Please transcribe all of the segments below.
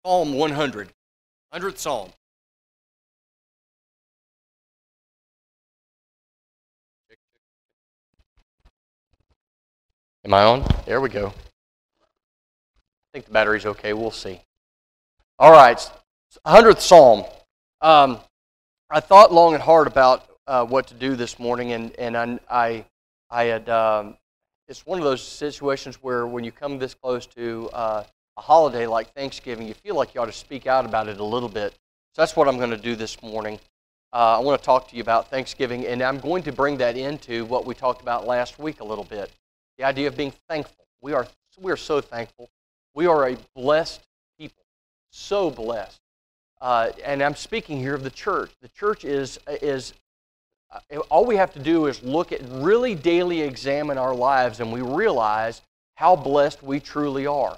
Psalm 100, 100th Psalm. Am I on? There we go. I think the battery's okay. We'll see. All right, 100th Psalm. I thought long and hard about what to do this morning, and I had. It's one of those situations where when you come this close to a holiday like Thanksgiving, you feel like you ought to speak out about it a little bit. So that's what I'm going to do this morning. I want to talk to you about Thanksgiving, and I'm going to bring that into what we talked about last week a little bit. The idea of being thankful. We are so thankful. We are a blessed people, so blessed. And I'm speaking here of the church. The church is all we have to do is look at, really daily examine our lives, and we realize how blessed we truly are.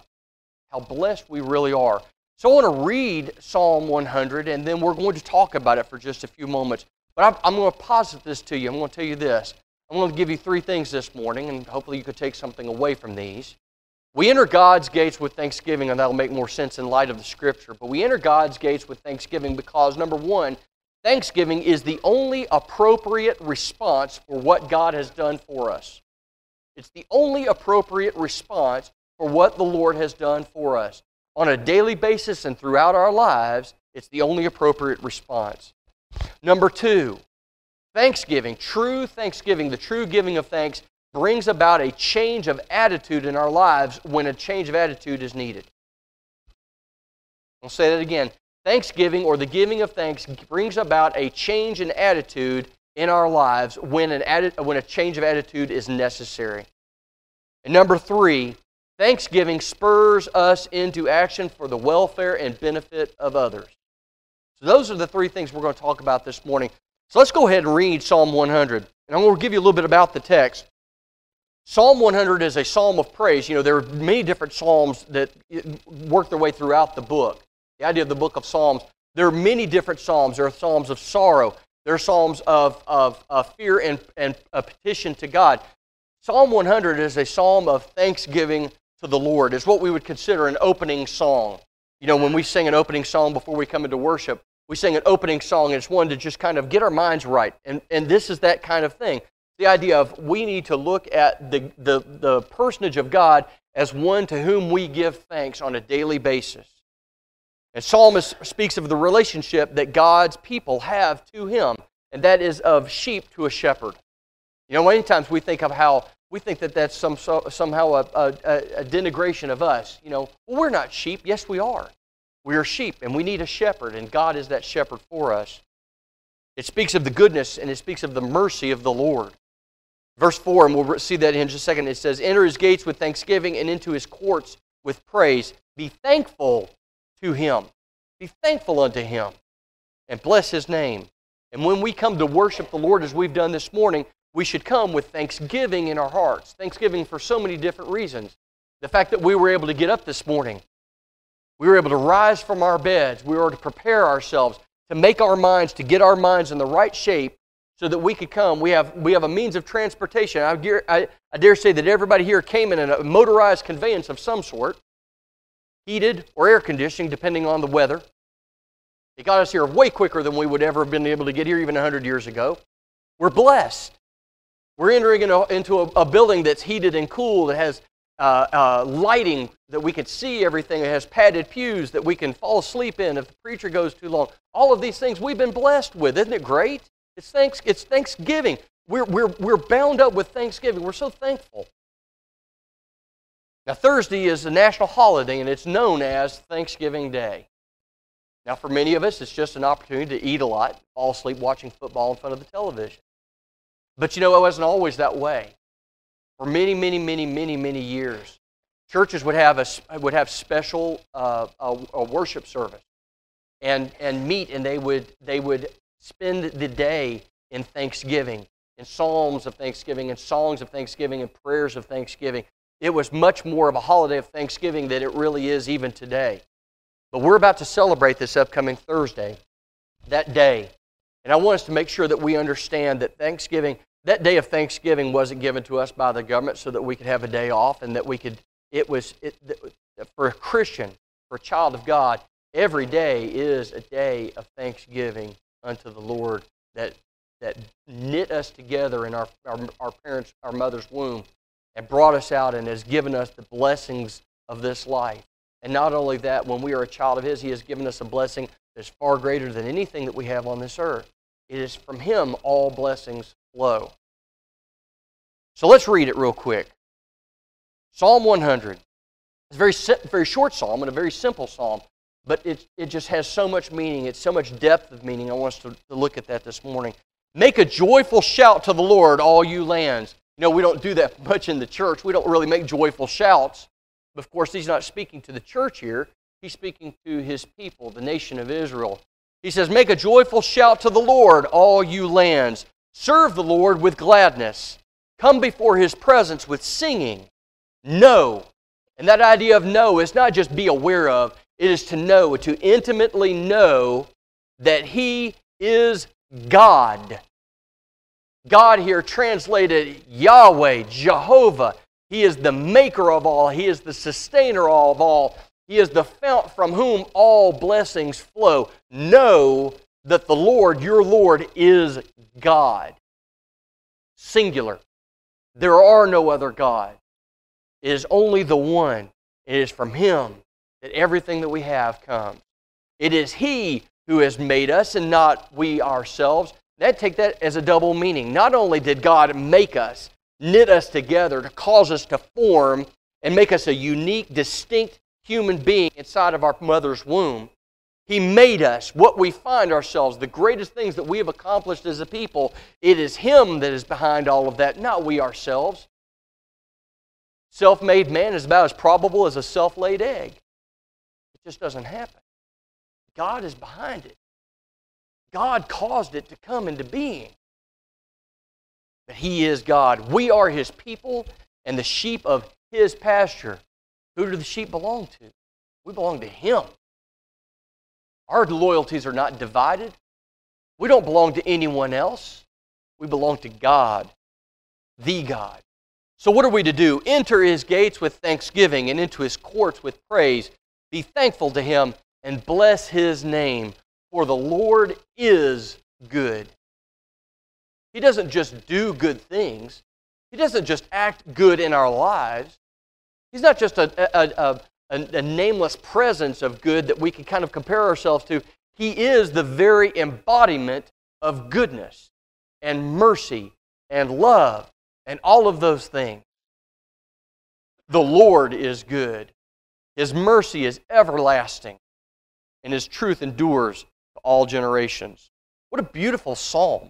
How blessed we really are. So I want to read Psalm 100, and then we're going to talk about it for just a few moments. But I'm going to posit this to you. I'm going to tell you this. I'm going to give you three things this morning, and hopefully you could take something away from these. We enter God's gates with thanksgiving, and that'll make more sense in light of the Scripture. But we enter God's gates with thanksgiving because, number one, thanksgiving is the only appropriate response for what God has done for us. It's the only appropriate response for what the Lord has done for us. On a daily basis and throughout our lives, it's the only appropriate response. Number two, thanksgiving, the true giving of thanks, brings about a change of attitude in our lives when a change of attitude is needed. I'll say that again. Thanksgiving, or the giving of thanks, brings about a change in attitude in our lives when a change of attitude is necessary. And number three, thanksgiving spurs us into action for the welfare and benefit of others. So those are the three things we're going to talk about this morning. So let's go ahead and read Psalm 100. And I'm going to give you a little bit about the text. Psalm 100 is a psalm of praise. You know, there are many different psalms that work their way throughout the book. The idea of the book of Psalms, there are many different psalms. There are psalms of sorrow. There are psalms of fear and a petition to God. Psalm 100 is a psalm of thanksgiving to the Lord. It's what we would consider an opening song. You know, when we sing an opening song before we come into worship, we sing an opening song, and it's one to just kind of get our minds right. And this is that kind of thing. The idea of we need to look at the personage of God as one to whom we give thanks on a daily basis. And psalmist speaks of the relationship that God's people have to Him, and that is of sheep to a shepherd. You know, many times we think that that's somehow a denigration of us. You know, well, we're not sheep. Yes, we are. We are sheep, and we need a shepherd, and God is that shepherd for us. It speaks of the goodness, and it speaks of the mercy of the Lord. Verse 4, and we'll see that in just a second, it says, "Enter His gates with thanksgiving and into His courts with praise. Be thankful to Him." Be thankful unto Him and bless His name. And when we come to worship the Lord as we've done this morning, we should come with thanksgiving in our hearts. Thanksgiving for so many different reasons. The fact that we were able to get up this morning. We were able to rise from our beds. We were to prepare ourselves, to make our minds, to get our minds in the right shape so that we could come. We have a means of transportation. I dare say that everybody here came in a motorized conveyance of some sort, heated or air conditioning, depending on the weather. It got us here way quicker than we would ever have been able to get here even 100 years ago. We're blessed. We're entering into a building that's heated and cool, that has lighting, that we can see everything. It has padded pews that we can fall asleep in if the preacher goes too long. All of these things we've been blessed with. Isn't it great? It's Thanksgiving. We're bound up with Thanksgiving. We're so thankful. Now, Thursday is a national holiday, and it's known as Thanksgiving Day. Now, for many of us, it's just an opportunity to eat a lot, fall asleep watching football in front of the television. But you know, it wasn't always that way. For many, many, many, many, many years, churches would have special worship service and meet, and they would spend the day in thanksgiving, in psalms of thanksgiving, and songs of thanksgiving, and prayers of thanksgiving. It was much more of a holiday of thanksgiving than it really is even today. But we're about to celebrate this upcoming Thursday, that day. And I want us to make sure that we understand that Thanksgiving, that day of Thanksgiving wasn't given to us by the government so that we could have a day off, and that we could, for a Christian, for a child of God, Every day is a day of thanksgiving unto the Lord that knit us together in our parents, our mother's womb, and brought us out and has given us the blessings of this life. And not only that, when we are a child of His, He has given us a blessing that's far greater than anything that we have on this earth. It is from Him all blessings flow. So let's read it real quick. Psalm 100. It's a very short psalm and a very simple psalm, but it just has so much meaning. It's so much depth of meaning. I want us to look at that this morning. Make a joyful shout to the Lord, all you lands. You know, we don't do that much in the church. We don't really make joyful shouts. But of course, He's not speaking to the church here. He's speaking to His people, the nation of Israel. He says, make a joyful shout to the Lord, all you lands. Serve the Lord with gladness. Come before His presence with singing. Know. And that idea of know is not just be aware of. It is to know, to intimately know that He is God. God here translated Yahweh, Jehovah. He is the maker of all. He is the sustainer of all. He is the fount from whom all blessings flow. Know that the Lord, your Lord, is God. Singular. There are no other gods. It is only the one. It is from Him that everything that we have comes. It is He who has made us and not we ourselves. Take that as a double meaning. Not only did God make us, knit us together to cause us to form and make us a unique, distinct human being inside of our mother's womb, He made us what we find ourselves, the greatest things that we have accomplished as a people. It is Him that is behind all of that, not we ourselves. Self-made man is about as probable as a self-laid egg. It just doesn't happen. God is behind it. God caused it to come into being. But He is God. We are His people and the sheep of His pasture. Who do the sheep belong to? We belong to Him. Our loyalties are not divided. We don't belong to anyone else. We belong to God, the God. So what are we to do? Enter His gates with thanksgiving and into His courts with praise. Be thankful to Him and bless His name, for the Lord is good. He doesn't just do good things. He doesn't just act good in our lives. He's not just a nameless presence of good that we can kind of compare ourselves to. He is the very embodiment of goodness and mercy and love and all of those things. The Lord is good. His mercy is everlasting, and His truth endures to all generations. What a beautiful psalm.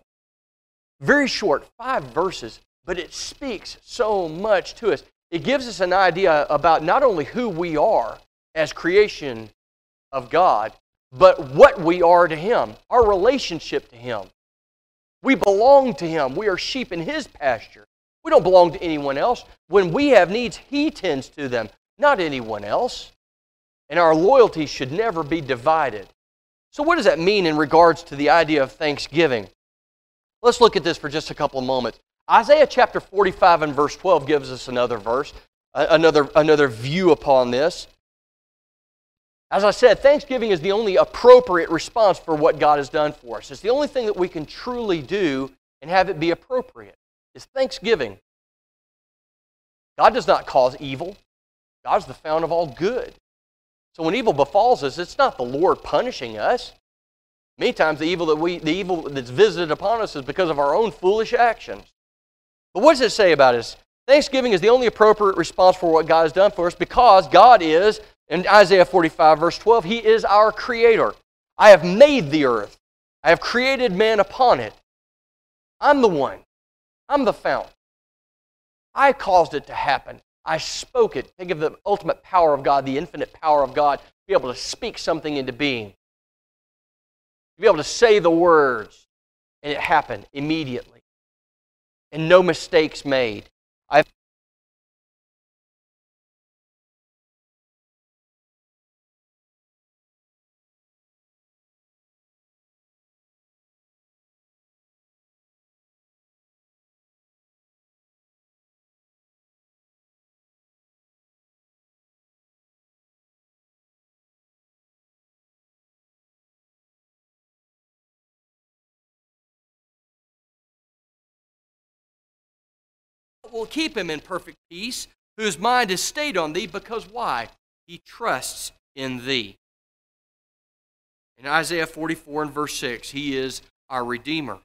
Very short, 5 verses, but it speaks so much to us. It gives us an idea about not only who we are as creation of God, but what we are to Him, our relationship to Him. We belong to Him. We are sheep in His pasture. We don't belong to anyone else. When we have needs, He tends to them, not anyone else. And our loyalty should never be divided. So what does that mean in regards to the idea of thanksgiving? Let's look at this for just a couple of moments. Isaiah chapter 45 and verse 12 gives us another verse, another view upon this. As I said, thanksgiving is the only appropriate response for what God has done for us. It's the only thing that we can truly do and have it be appropriate. It's thanksgiving. God does not cause evil. God's the fount of all good. So when evil befalls us, it's not the Lord punishing us. Many times the evil that's visited upon us is because of our own foolish actions. But what does it say about us? Thanksgiving is the only appropriate response for what God has done for us because God is, in Isaiah 45 verse 12, He is our Creator. I have made the earth. I have created man upon it. I'm the one. I'm the fount. I caused it to happen. I spoke it. Think of the ultimate power of God, the infinite power of God, to be able to speak something into being. To be able to say the words, and it happened immediately. And no mistakes made. will keep him in perfect peace, whose mind is stayed on thee, because why? He trusts in thee. In Isaiah 44 and verse 6, he is our Redeemer.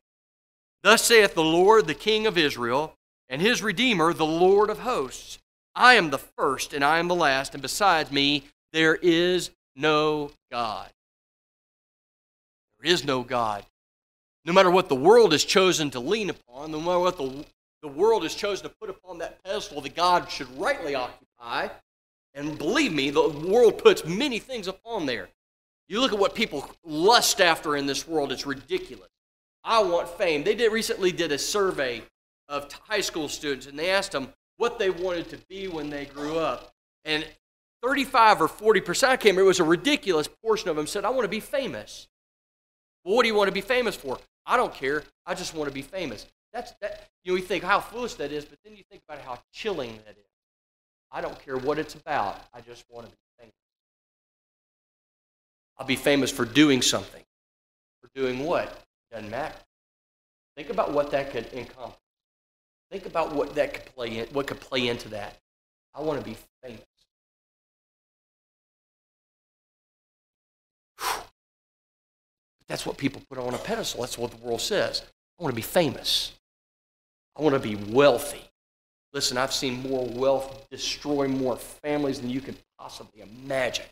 Thus saith the Lord, the King of Israel, and his Redeemer, the Lord of hosts. I am the first, and I am the last, and besides me there is no God. There is no God. No matter what the world has chosen to lean upon, no matter what the world has chosen to put upon that pedestal that God should rightly occupy, and believe me, the world puts many things upon there. You look at what people lust after in this world, it's ridiculous. I want fame. They recently did a survey of high school students, and they asked them what they wanted to be when they grew up. And 35 or 40%, I can't remember, it was a ridiculous portion of them said, I want to be famous. Well, what do you want to be famous for? I don't care. I just want to be famous. You think how foolish that is, but then you think about how chilling that is. I don't care what it's about. I just want to be famous. I'll be famous for doing something. For doing what? Doesn't matter. Think about what that could encompass. Think about what that could play in, what could play into that. I want to be famous. But that's what people put on a pedestal. That's what the world says. I want to be famous. I want to be wealthy. Listen, I've seen more wealth destroy more families than you can possibly imagine.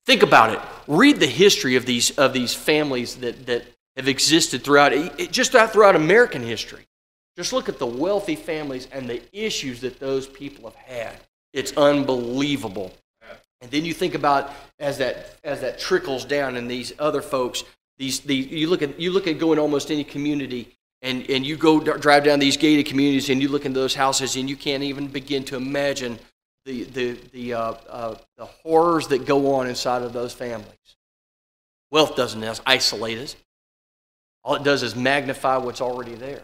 Think about it. Read the history of these families that have existed throughout American history. Just look at the wealthy families and the issues that those people have had. It's unbelievable. And then you think about as that trickles down, and these other folks, you look at going almost any community, and you go drive down these gated communities, and you look into those houses, and you can't even begin to imagine the horrors that go on inside of those families. Wealth doesn't isolate us. All it does is magnify what's already there.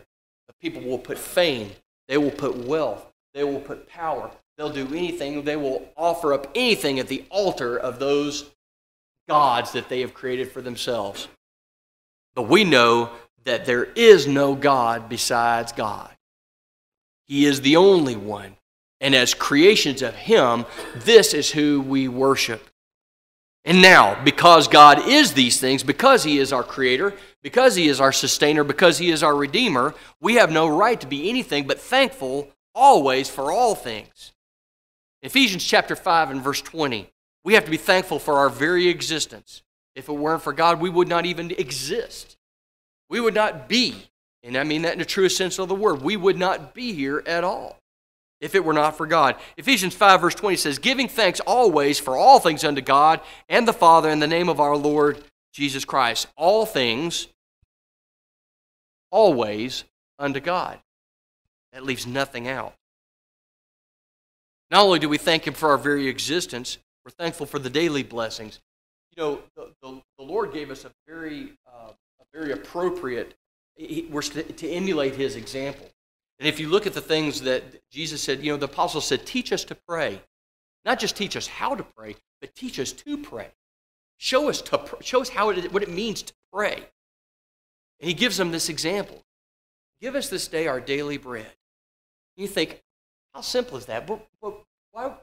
The people will put fame. They will put wealth. They will put power. They'll do anything. They will offer up anything at the altar of those gods that they have created for themselves. But we know that there is no God besides God. He is the only one. And as creations of Him, this is who we worship. And now, because God is these things, because He is our Creator, because He is our Sustainer, because He is our Redeemer, we have no right to be anything but thankful always for all things. Ephesians chapter 5 and verse 20, we have to be thankful for our very existence. If it weren't for God, we would not even exist. We would not be, and I mean that in the truest sense of the word, we would not be here at all if it were not for God. Ephesians 5 verse 20 says, giving thanks always for all things unto God and the Father in the name of our Lord Jesus Christ. All things, always unto God. That leaves nothing out. Not only do we thank Him for our very existence, we're thankful for the daily blessings. You know, the Lord gave us a very appropriate, we're to emulate His example. And if you look at the things that Jesus said, the apostles said, teach us to pray. Not just teach us how to pray, but teach us to pray. Show us what it means to pray. And He gives them this example. Give us this day our daily bread. You think, how simple is that? But why?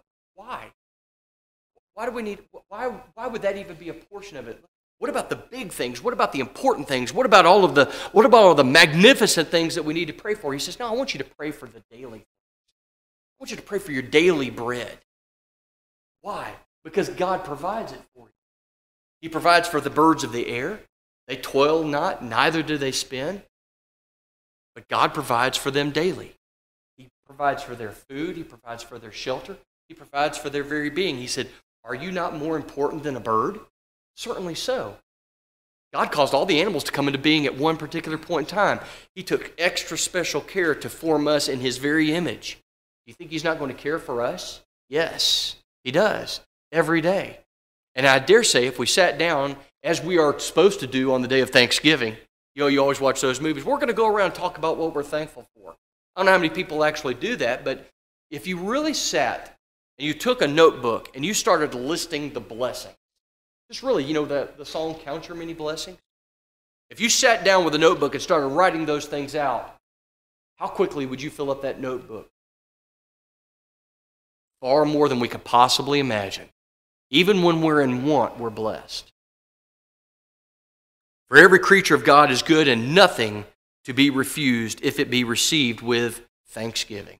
Why do we need? Why would that even be a portion of it? What about the big things? What about the important things? What about all the magnificent things that we need to pray for? He says, no, I want you to pray for the daily things. I want you to pray for your daily bread. Why? Because God provides it for you. He provides for the birds of the air. They toil not, neither do they spin. But God provides for them daily. He provides for their food. He provides for their shelter. He provides for their very being. He said, are you not more important than a bird? Certainly so. God caused all the animals to come into being at one particular point in time. He took extra special care to form us in His very image. Do you think He's not going to care for us? Yes, He does, every day. And I dare say if we sat down, as we are supposed to do on the day of Thanksgiving, you always watch those movies, we're going to go around and talk about what we're thankful for. I don't know how many people actually do that, but if you really sat and you took a notebook and you started listing the blessings, just really, the song, Count Your Many Blessings. If you sat down with a notebook and started writing those things out, how quickly would you fill up that notebook? Far more than we could possibly imagine. Even when we're in want, we're blessed. For every creature of God is good and nothing to be refused if it be received with thanksgiving.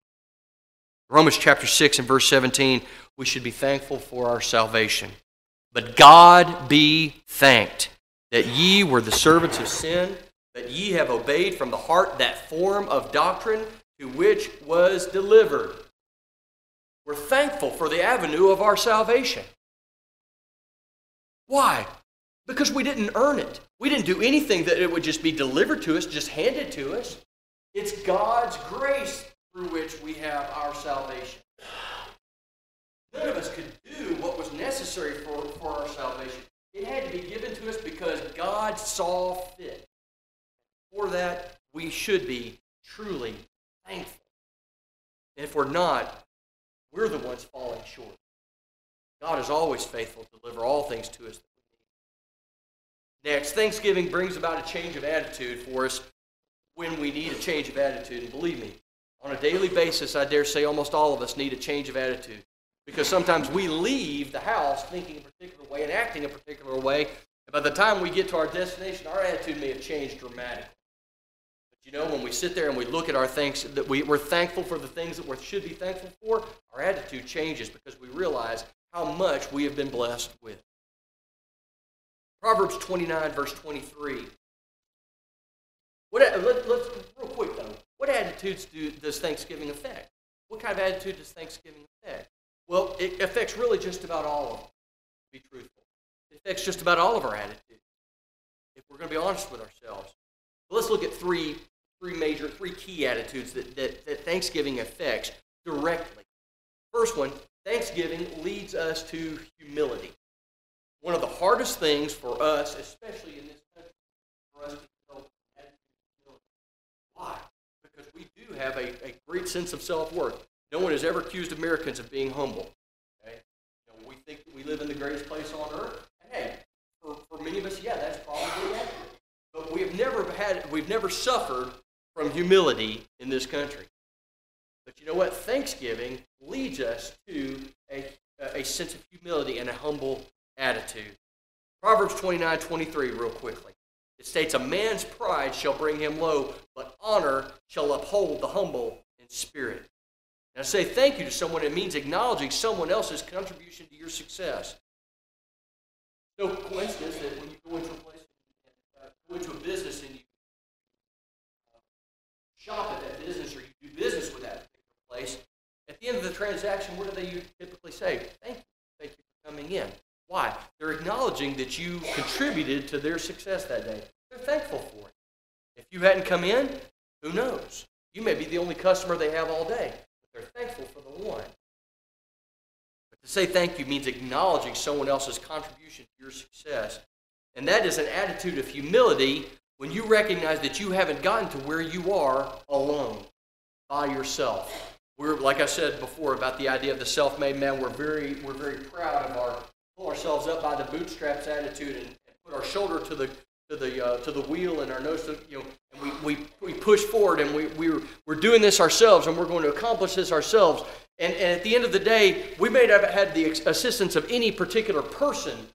Romans chapter 6 and verse 17, we should be thankful for our salvation. But God be thanked that ye were the servants of sin, that ye have obeyed from the heart that form of doctrine to which was delivered. We're thankful for the avenue of our salvation. Why? Because we didn't earn it. We didn't do anything that it would just be delivered to us, just handed to us. It's God's grace through which we have our salvation. None of us could do what was necessary for our salvation. It had to be given to us because God saw fit. For that, we should be truly thankful. And if we're not, we're the ones falling short. God is always faithful to deliver all things to us that we need. Next, Thanksgiving brings about a change of attitude for us when we need a change of attitude. And believe me, on a daily basis, I dare say almost all of us need a change of attitude. Because sometimes we leave the house thinking a particular way and acting a particular way. And by the time we get to our destination, our attitude may have changed dramatically. But you know, when we sit there and we look at our things, that we're thankful for the things that we should be thankful for, our attitude changes because we realize how much we have been blessed with. Proverbs 29, verse 23. Let's real quick though. What attitudes does Thanksgiving affect? What kind of attitude does Thanksgiving affect? Well, it affects really just about all of them, to be truthful. It affects just about all of our attitudes, if we're going to be honest with ourselves. Well, let's look at three key attitudes that Thanksgiving affects directly. First one, Thanksgiving leads us to humility. One of the hardest things for us, especially in this country, for us to develop an attitude of humility. Why? Because we do have a great sense of self-worth. No one has ever accused Americans of being humble. Okay? You know, we think that we live in the greatest place on earth. And hey, for many of us, yeah, that's probably accurate. But we've never suffered from humility in this country. But you know what? Thanksgiving leads us to a sense of humility and a humble attitude. Proverbs 29:23, real quickly. It states, "A man's pride shall bring him low, but honor shall uphold the humble in spirit." Now, say thank you to someone, it means acknowledging someone else's contribution to your success. No coincidence that when you go into a place, go into a business and you shop at that business or you do business with that particular place, at the end of the transaction, what do they typically say? Thank you for coming in. Why? They're acknowledging that you contributed to their success that day. They're thankful for it. If you hadn't come in, who knows? You may be the only customer they have all day. They're thankful for the one. But to say thank you means acknowledging someone else's contribution to your success. And that is an attitude of humility when you recognize that you haven't gotten to where you are alone, by yourself. We're, like I said before about the idea of the self-made man, we're very proud of pull ourselves up by the bootstraps attitude and put our shoulder to the wheel and our nose to, and we push forward and we're doing this ourselves and we're going to accomplish this ourselves. And at the end of the day, we may not have had the assistance of any particular person,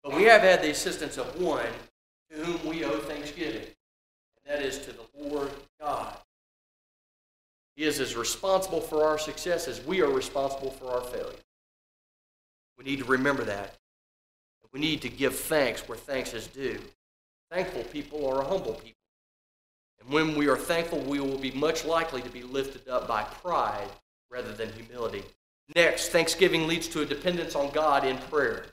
but we have had the assistance of one to whom we owe thanksgiving. And that is to the Lord God. He is as responsible for our success as we are responsible for our failure. We need to remember that. We need to give thanks where thanks is due. Thankful people are humble people. And when we are thankful, we will be much likely to be lifted up by pride rather than humility. Next, thanksgiving leads to a dependence on God in prayer.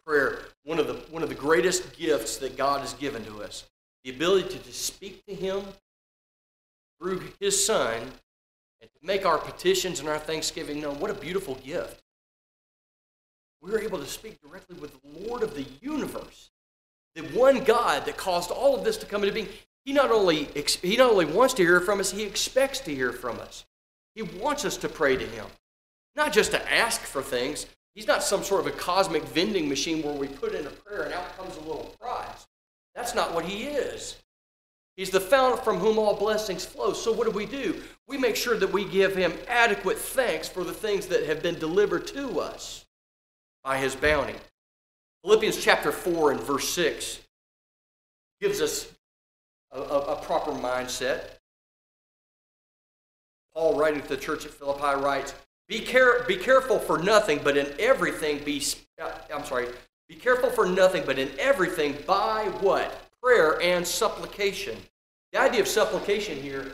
Prayer, one of the greatest gifts that God has given to us. The ability to speak to Him through His Son and to make our petitions and our thanksgiving known. What a beautiful gift. We're able to speak directly with the Lord of the universe, the one God that caused all of this to come into being. He not only wants to hear from us, He expects to hear from us. He wants us to pray to Him, not just to ask for things. He's not some sort of a cosmic vending machine where we put in a prayer and out comes a little prize. That's not what He is. He's the fount from whom all blessings flow. So what do? We make sure that we give him adequate thanks for the things that have been delivered to us by his bounty. Philippians chapter 4 and verse 6 gives us a proper mindset. Paul, writing to the church at Philippi, writes, Be careful for nothing, but in everything be careful for nothing, but in everything by what? Prayer and supplication. The idea of supplication here,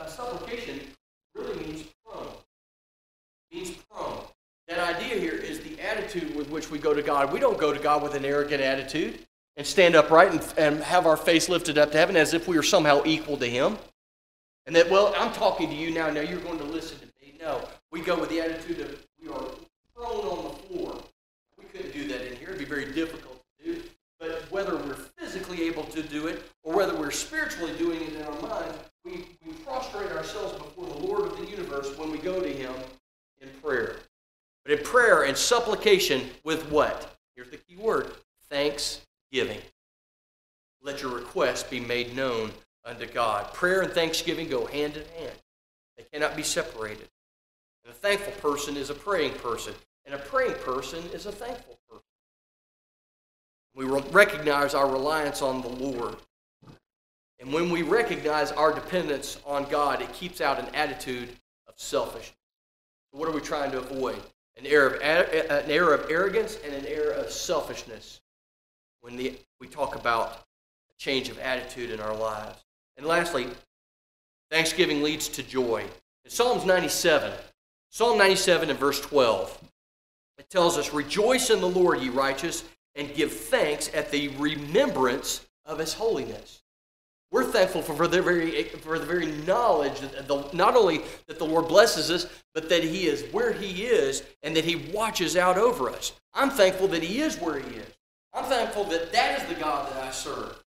supplication really means prone. Means prone. That idea here is the attitude with which we go to God. We don't go to God with an arrogant attitude and stand upright and have our face lifted up to heaven as if we are somehow equal to him. And that, well, I'm talking to you now you're going to listen to me. No, we go with the attitude of we are prone on the floor. We couldn't do that in here. It'd be very difficult to do. But whether we're physically able to do it or whether we're spiritually doing it in our minds, we prostrate ourselves before the Lord of the universe when we go to him in prayer. But in prayer and supplication with what? Here's the key word, thanksgiving. Let your request be made known unto God. Prayer and thanksgiving go hand in hand. They cannot be separated. And a thankful person is a praying person, and a praying person is a thankful person. We recognize our reliance on the Lord. And when we recognize our dependence on God, it keeps out an attitude of selfishness. So what are we trying to avoid? An air of arrogance and an air of selfishness when we talk about a change of attitude in our lives. And lastly, thanksgiving leads to joy. In Psalm 97 in verse 12, it tells us, Rejoice in the Lord, ye righteous, and give thanks at the remembrance of his holiness. We're thankful for the very knowledge that not only that the Lord blesses us, but that he is where he is and that he watches out over us. I'm thankful that he is where he is. I'm thankful that that is the God that I serve.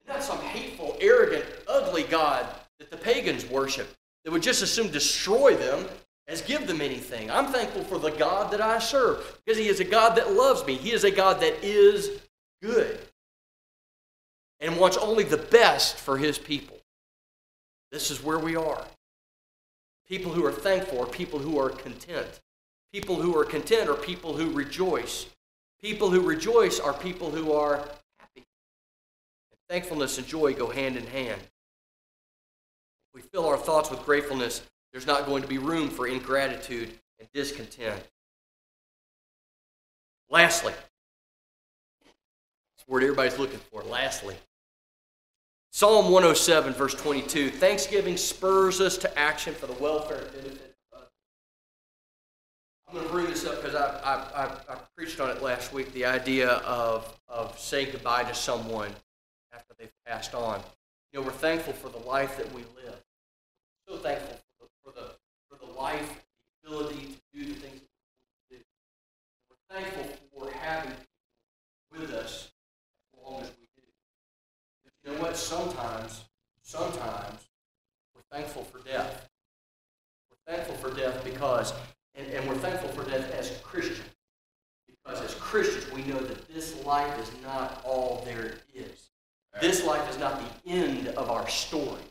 Not some hateful, arrogant, ugly God that the pagans worship that would just as soon destroy them as give them anything. I'm thankful for the God that I serve because he is a God that loves me. He is a God that is good and wants only the best for his people. This is where we are. People who are thankful are people who are content. People who are content are people who rejoice. People who rejoice are people who are happy. And thankfulness and joy go hand in hand. If we fill our thoughts with gratefulness, there's not going to be room for ingratitude and discontent. Lastly, that's the word everybody's looking for. Lastly, Psalm 107, verse 22, Thanksgiving spurs us to action for the welfare and benefit of others. I'm going to bring this up because I preached on it last week, the idea of saying goodbye to someone after they've passed on. You know, we're thankful for the life that we live. So thankful for the life, the ability to do the things that we do. We're thankful for having people with us as long as we do. But you know what? Sometimes we're thankful for death. We're thankful for death because, and we're thankful for death as Christians. Because as Christians, we know that this life is not all there is. This life is not the end of our story.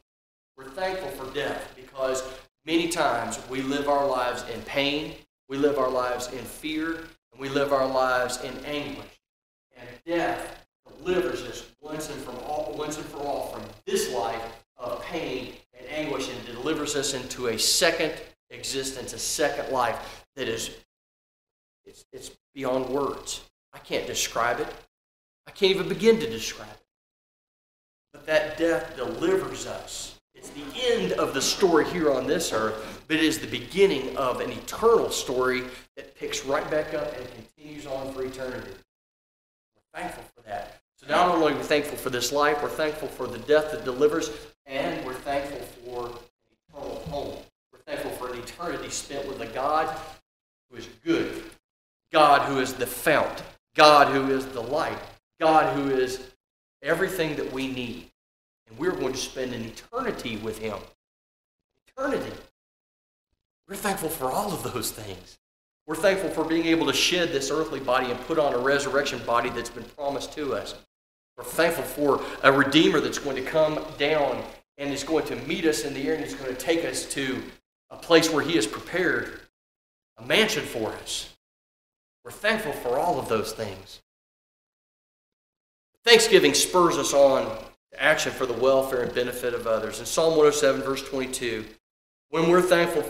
We're thankful for death because many times we live our lives in pain, we live our lives in fear, and we live our lives in anguish. And death delivers us once and for all from this life of pain and anguish and delivers us into a second existence, a second life that is it's beyond words. I can't describe it. I can't even begin to describe it. But that death delivers us. It's the end of the story here on this earth, but it is the beginning of an eternal story that picks right back up and continues on for eternity. We're thankful for that. So not only are we thankful for this life, we're thankful for the death that delivers, and we're thankful for an eternal home. We're thankful for an eternity spent with a God who is good, God who is the fount, God who is the light, God who is everything that we need. And we're going to spend an eternity with him. Eternity. We're thankful for all of those things. We're thankful for being able to shed this earthly body and put on a resurrection body that's been promised to us. We're thankful for a Redeemer that's going to come down and is going to meet us in the air and is going to take us to a place where He has prepared a mansion for us. We're thankful for all of those things. Thanksgiving spurs us on to action for the welfare and benefit of others. In Psalm 107, verse 22, when we're thankful,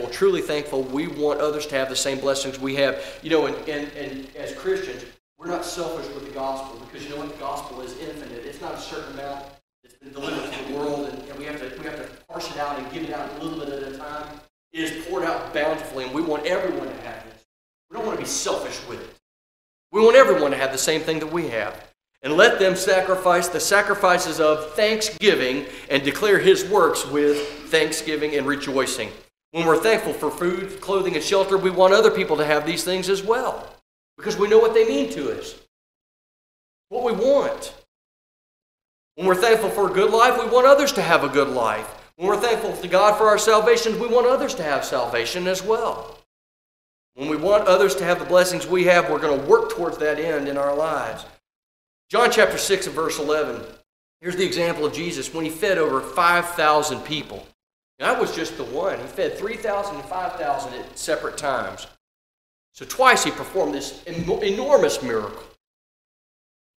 truly thankful, we want others to have the same blessings we have. You know, and as Christians, we're not selfish with the gospel because you know what? The gospel is infinite. It's not a certain amount that's been delivered to the world, and we have to parse it out and give it out a little bit at a time. It is poured out bountifully, and we want everyone to have this. We don't want to be selfish with it. We want everyone to have the same thing that we have. And let them sacrifice the sacrifices of thanksgiving and declare His works with thanksgiving and rejoicing. When we're thankful for food, clothing, and shelter, we want other people to have these things as well because we know what they mean to us, what we want. When we're thankful for a good life, we want others to have a good life. When we're thankful to God for our salvation, we want others to have salvation as well. When we want others to have the blessings we have, we're going to work towards that end in our lives. John chapter 6 and verse 11. Here's the example of Jesus when He fed over 5,000 people. That was just the one. He fed 3,000 and 5,000 at separate times. So twice He performed this enormous miracle.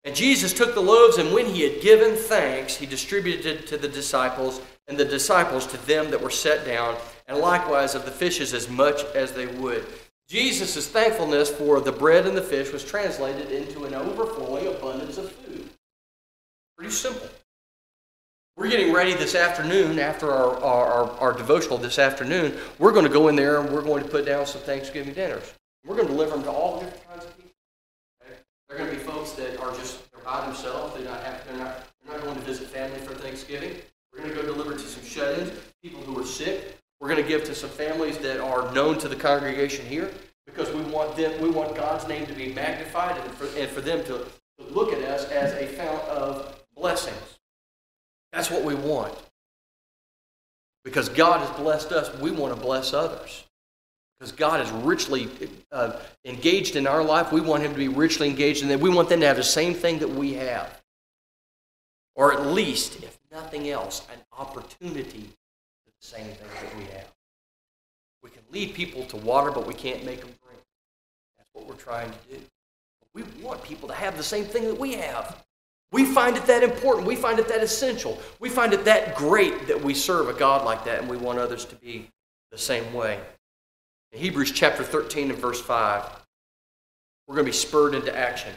And Jesus took the loaves, and when He had given thanks, He distributed it to the disciples, and the disciples to them that were set down, and likewise of the fishes as much as they would. Jesus' thankfulness for the bread and the fish was translated into an overflowing abundance of food. Pretty simple. We're getting ready this afternoon, after our devotional this afternoon, we're going to go in there and we're going to put down some Thanksgiving dinners. We're going to deliver them to all different kinds of people. Okay? They're going to be folks that are they're by themselves. They're not going to visit family for Thanksgiving. We're going to go deliver to some shut-ins, people who are sick. We're going to give to some families that are known to the congregation here because we want God's name to be magnified and for them to look at us as a fount of blessings. That's what we want. Because God has blessed us, we want to bless others. Because God is richly engaged in our life, we want Him to be richly engaged in them. We want them to have the same thing that we have. Or at least, if nothing else, an opportunity to the same thing that we have. We can lead people to water, but we can't make them drink. That's what we're trying to do. We want people to have the same thing that we have. We find it that important. We find it that essential. We find it that great that we serve a God like that, and we want others to be the same way. In Hebrews chapter 13 and verse 5, we're going to be spurred into action.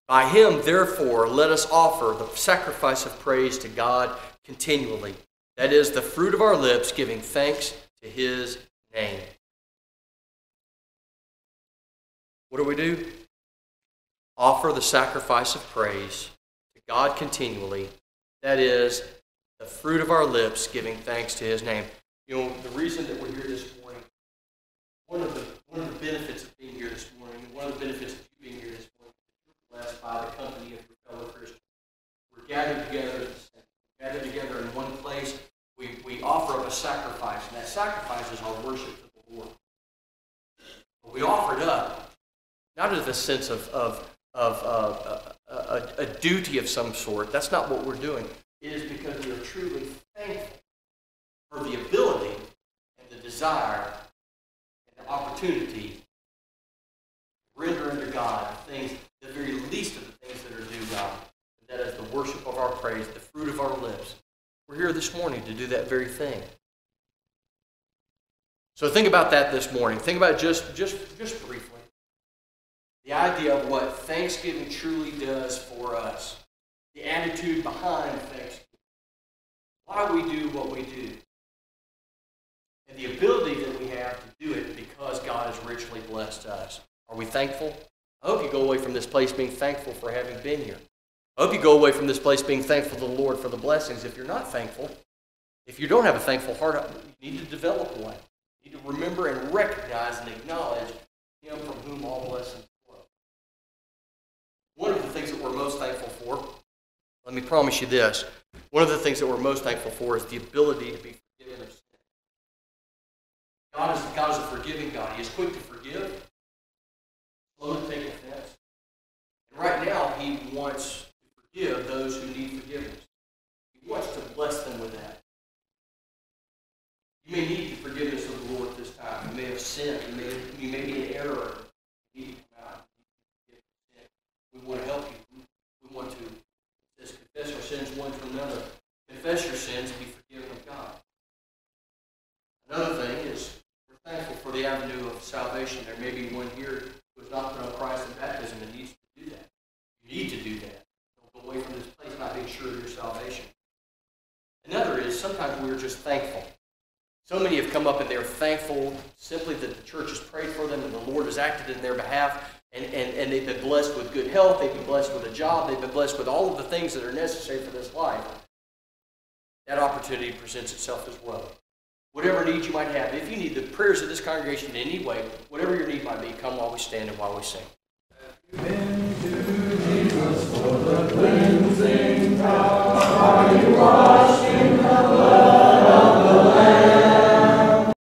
By Him, therefore, let us offer the sacrifice of praise to God continually. That is, the fruit of our lips, giving thanks to His name. What do? Offer the sacrifice of praise to God continually. That is, the fruit of our lips, giving thanks to His name. You know, the reason that we're here this morning, one of the benefits of being here this morning, and one of the benefits of you being here this morning, is blessed by the company of your fellow Christians. We're gathered together in one place. We offer up a sacrifice, and that sacrifice is our worship to the Lord. But we offer it up, not as a sense of a duty of some sort. That's not what we're doing. It is because we are truly thankful for the ability and the desire and the opportunity to render unto God the things, the very least of the things that are due God. And that is the worship of our praise, the fruit of our lips. We're here this morning to do that very thing. So think about that this morning. Think about just briefly the idea of what Thanksgiving truly does for us. The attitude behind Thanksgiving. Why we do what we do. And the ability that we have to do it because God has richly blessed us. Are we thankful? I hope you go away from this place being thankful for having been here. I hope you go away from this place being thankful to the Lord for the blessings. If you're not thankful, if you don't have a thankful heart, you need to develop one. You need to remember and recognize and acknowledge Him from whom all blessings flow. One of the things that we're most thankful for, let me promise you this, one of the things that we're most thankful for is the ability to be forgiven of sin. God is a forgiving God. He is quick to forgive. slow to take offense. And right now, He wants to forgive those who need forgiveness. He wants to bless them with that. You may need the forgiveness of the Lord at this time. You may have sinned. You may be in error. You need to come out. We want to help you. We want to just confess our sins one to another. Confess your sins and be forgiven of God. Another thing is we're thankful for the avenue of salvation. There may be one here who has not put on Christ in baptism and needs to do that. You need to do that. Don't go away from this place not being sure of your salvation. Another is sometimes we're just thankful. So many have come up and they're thankful simply that the church has prayed for them and the Lord has acted in their behalf, and they've been blessed with good health, they've been blessed with a job, they've been blessed with all of the things that are necessary for this life. That opportunity presents itself as well. Whatever needs you might have, if you need the prayers of this congregation in any way, whatever your need might be, come while we stand and while we sing.